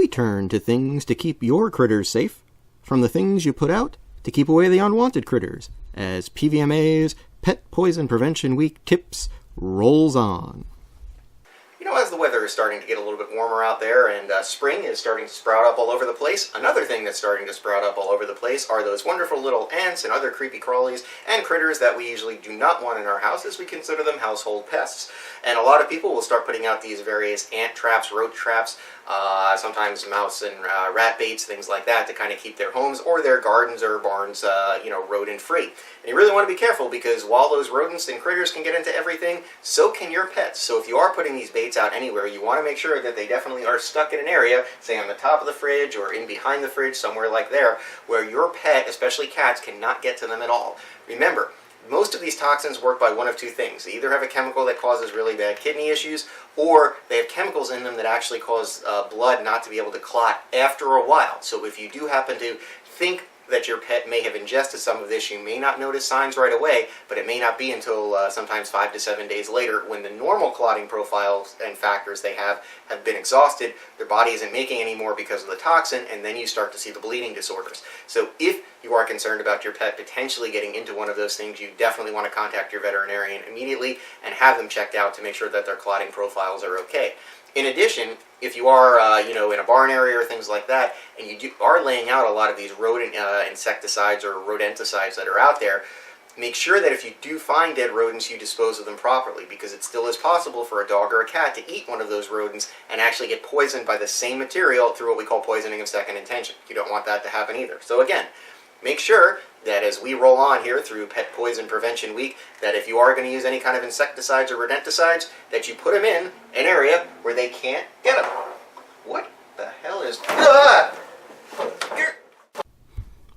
turn to things to keep your critters safe, from the things you put out to keep away the unwanted critters, as PVMA's Pet Poison Prevention Week tips rolls on. You know, as the weather is starting to get a little bit warmer out there and spring is starting to sprout up all over the place, another thing that's starting to sprout up all over the place are those wonderful little ants and other creepy crawlies and critters that we usually do not want in our houses. We consider them household pests. And a lot of people will start putting out these various ant traps, roach traps, sometimes mouse and rat baits, things like that, to kind of keep their homes or their gardens or barns, rodent-free. And you really want to be careful, because while those rodents and critters can get into everything, so can your pets. So if you are putting these baits out anywhere, you want to make sure that they definitely are stuck in an area, say on the top of the fridge or in behind the fridge, somewhere like there, where your pet, especially cats, cannot get to them at all. Remember, most of these toxins work by one of two things. They either have a chemical that causes really bad kidney issues, or they have chemicals in them that actually cause blood not to be able to clot after a while. So if you do happen to think that your pet may have ingested some of this, you may not notice signs right away, but it may not be until sometimes 5 to 7 days later, when the normal clotting profiles and factors they have been exhausted, their body isn't making any more because of the toxin, and then you start to see the bleeding disorders. So if you are concerned about your pet potentially getting into one of those things, you definitely want to contact your veterinarian immediately and have them checked out to make sure that their clotting profiles are okay. In addition, if you are, in a barn area or things like that, and you are laying out a lot of these rodent insecticides or rodenticides that are out there, make sure that if you do find dead rodents, you dispose of them properly, because it still is possible for a dog or a cat to eat one of those rodents and actually get poisoned by the same material through what we call poisoning of second intention. You don't want that to happen either. So again, make sure that as we roll on here through Pet Poison Prevention Week, that if you are going to use any kind of insecticides or rodenticides, that you put them in an area where they can't get them. What the hell is...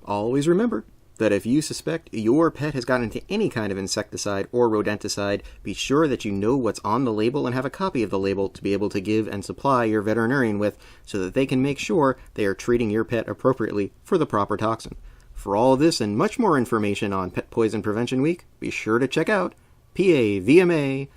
Always remember that if you suspect your pet has gotten into any kind of insecticide or rodenticide, be sure that you know what's on the label and have a copy of the label to be able to give and supply your veterinarian with, so that they can make sure they are treating your pet appropriately for the proper toxin. For all of this and much more information on Pet Poison Prevention Week, be sure to check out PAVMA.org.